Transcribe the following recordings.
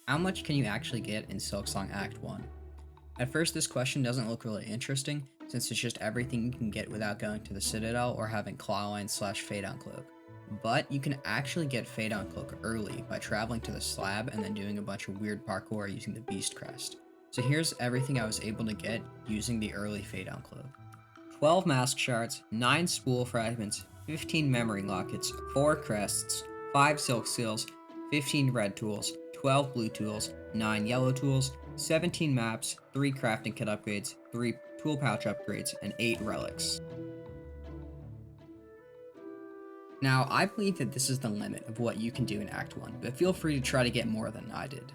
How much can you actually get in Silksong Act 1? At first, this question doesn't look really interesting, since it's just everything you can get without going to the Citadel or having Clawline / Fade on Cloak. But you can actually get Fade on Cloak early by traveling to the slab and then doing a bunch of weird parkour using the Beast Crest. So here's everything I was able to get using the early Fade on Cloak. 12 Mask Shards, 9 Spool Fragments, 15 Memory Lockets, 4 Crests, 5 Silk Seals, 15 Red Tools, 12 Blue Tools, 9 Yellow Tools, 17 Maps, 3 Crafting Kit upgrades, 3 Tool Pouch upgrades, and 8 Relics. Now, I believe that this is the limit of what you can do in Act 1, but feel free to try to get more than I did.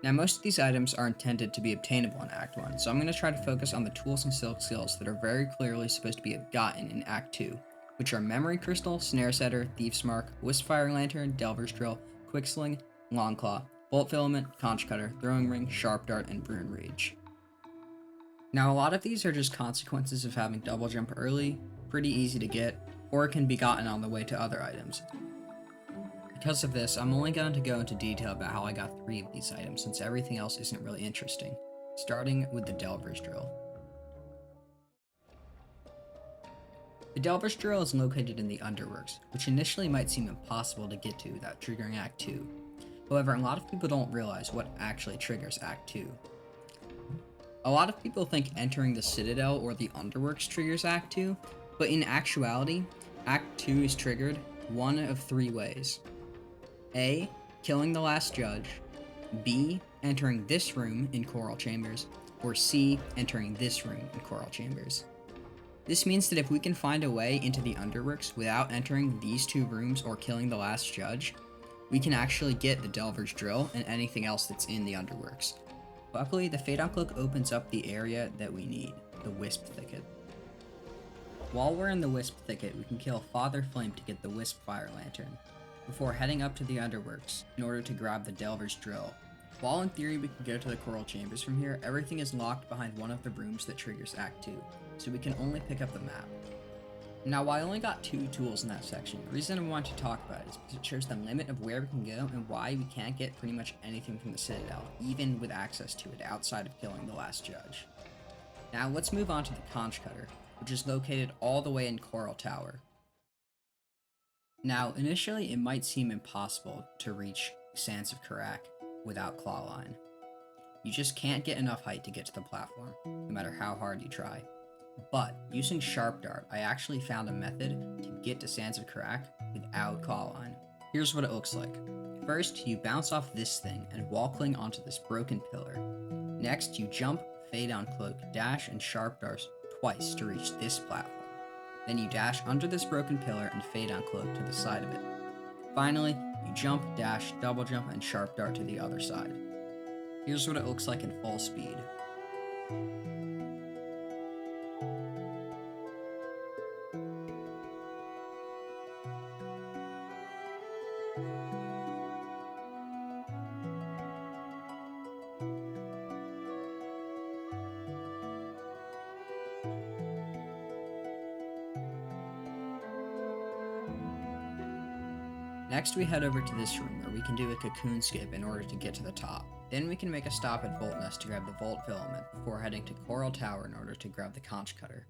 Now, most of these items are intended to be obtainable in Act 1, so I'm going to try to focus on the tools and silk seals that are very clearly supposed to be gotten in Act 2, which are Memory Crystal, Snare Setter, Thief's Mark, Wisp-Fire Lantern, Delver's Drill, Quicksling, Longclaw, Bolt Filament, Conch Cutter, Throwing Ring, Sharp Dart, and Brune Rage. Now, a lot of these are just consequences of having Double Jump early, pretty easy to get, or it can be gotten on the way to other items. Because of this, I'm only going to go into detail about how I got 3 of these items, since everything else isn't really interesting, starting with the Delver's Drill. The Delver's Drill is located in the Underworks, which initially might seem impossible to get to without triggering Act 2. However, a lot of people don't realize what actually triggers Act 2. A lot of people think entering the Citadel or the Underworks triggers Act 2, but in actuality, Act 2 is triggered one of 3 ways. A. Killing the last judge, B. Entering this room in Coral Chambers, or C. Entering this room in Coral Chambers. This means that if we can find a way into the Underworks without entering these 2 rooms or killing the last judge, we can actually get the Delver's Drill and anything else that's in the Underworks. Luckily, the Fade on Cloak opens up the area that we need, the Wisp Thicket. While we're in the Wisp Thicket, we can kill Father Flame to get the Wisp Fire Lantern, before heading up to the Underworks in order to grab the Delver's Drill. While in theory we can go to the Coral Chambers from here, everything is locked behind one of the rooms that triggers Act 2, so we can only pick up the map. Now, while I only got 2 tools in that section, the reason I want to talk about it is because it shows the limit of where we can go and why we can't get pretty much anything from the Citadel, even with access to it outside of killing the last judge. Now, let's move on to the Conch Cutter, which is located all the way in Coral Tower. Now, initially it might seem impossible to reach Sands of Karak without Clawline. You just can't get enough height to get to the platform, no matter how hard you try. But, using Sharp Dart, I actually found a method to get to Sands of Karak without Clawline. Here's what it looks like. First, you bounce off this thing and wall cling onto this broken pillar. Next, you jump, Fade on Cloak, dash, and Sharp Dart twice to reach this platform. Then you dash under this broken pillar and Fade on Cloak to the side of it. Finally, you jump, dash, double jump, and Sharp Dart to the other side. Here's what it looks like in full speed. Next, we head over to this room where we can do a cocoon skip in order to get to the top. Then we can make a stop at Volt Nest to grab the Volt Filament before heading to Coral Tower in order to grab the Conch Cutter.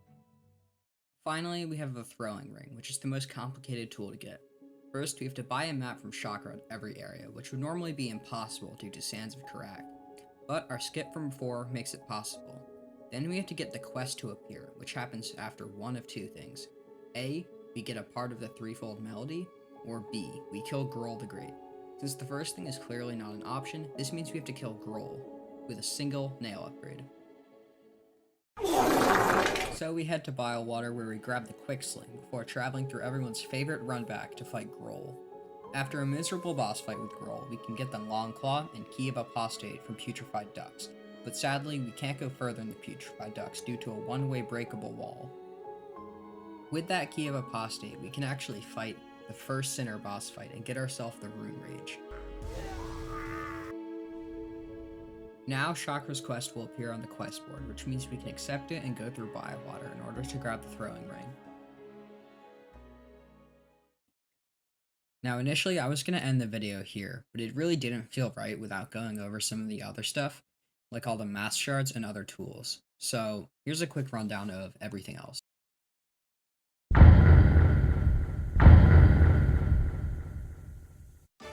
Finally, we have the Throwing Ring, which is the most complicated tool to get. First, we have to buy a map from Chakra at every area, which would normally be impossible due to Sands of Karak, but our skip from before makes it possible. Then we have to get the quest to appear, which happens after one of 2 things. A. We get a part of the threefold melody, or B. We kill Grohl the Great. Since the first thing is clearly not an option, this means we have to kill Grohl with a single nail upgrade. So we head to Bilewater where we grab the Quicksling before traveling through everyone's favorite run back to fight Grohl. After a miserable boss fight with Grohl, we can get the Longclaw and Key of Apostate from Putrefied Ducks, but sadly we can't go further in the Putrefied Ducks due to a one-way breakable wall. With that Key of Apostate, we can actually fight the first Sinner boss fight and get ourselves the Rune Rage. Now Chakra's quest will appear on the quest board, which means we can accept it and go through Bilewater in order to grab the Throwing Ring. Now, initially, I was going to end the video here, but it really didn't feel right without going over some of the other stuff, like all the mask shards and other tools. So, here's a quick rundown of everything else.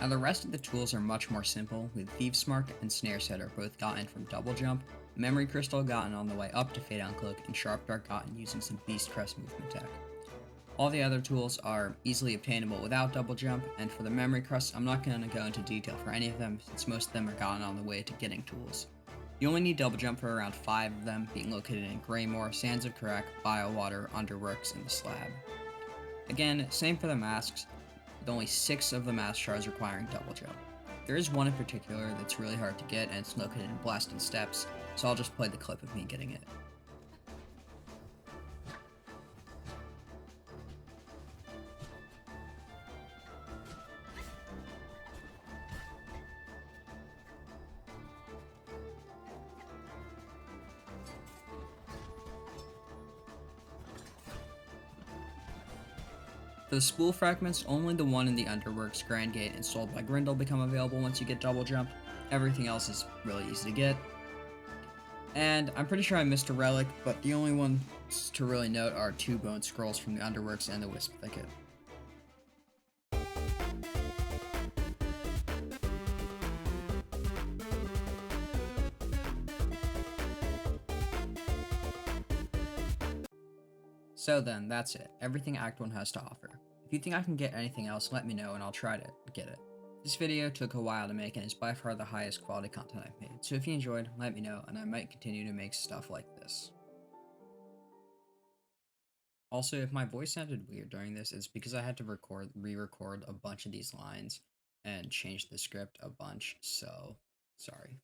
Now, the rest of the tools are much more simple, with Thieves Mark and Snare Setter both gotten from Double Jump, Memory Crystal gotten on the way up to Fade Uncloak, and Sharp Dart gotten using some Beast Crest movement tech. All the other tools are easily obtainable without Double Jump, and for the Memory Crust, I'm not going to go into detail for any of them since most of them are gotten on the way to getting tools. You only need Double Jump for around 5 of them, being located in Greymoor, Sands of Karak, Bilewater, Underworks, and the Slab. Again, same for the masks, with only 6 of the mask shards requiring Double Jump. There is one in particular that's really hard to get, and it's located in Blasted Steps, so I'll just play the clip of me getting it. For the spool fragments, only the one in the Underworks, Grand Gate, and Sold by Grindle become available once you get Double Jump. Everything else is really easy to get. And I'm pretty sure I missed a relic, but the only ones to really note are 2 bone scrolls from the Underworks and the Wisp Thicket. So then, that's it. Everything Act 1 has to offer. If you think I can get anything else, let me know and I'll try to get it. This video took a while to make and is by far the highest quality content I've made, so if you enjoyed, let me know and I might continue to make stuff like this. Also, if my voice sounded weird during this, it's because I had to re-record a bunch of these lines and change the script a bunch, so sorry.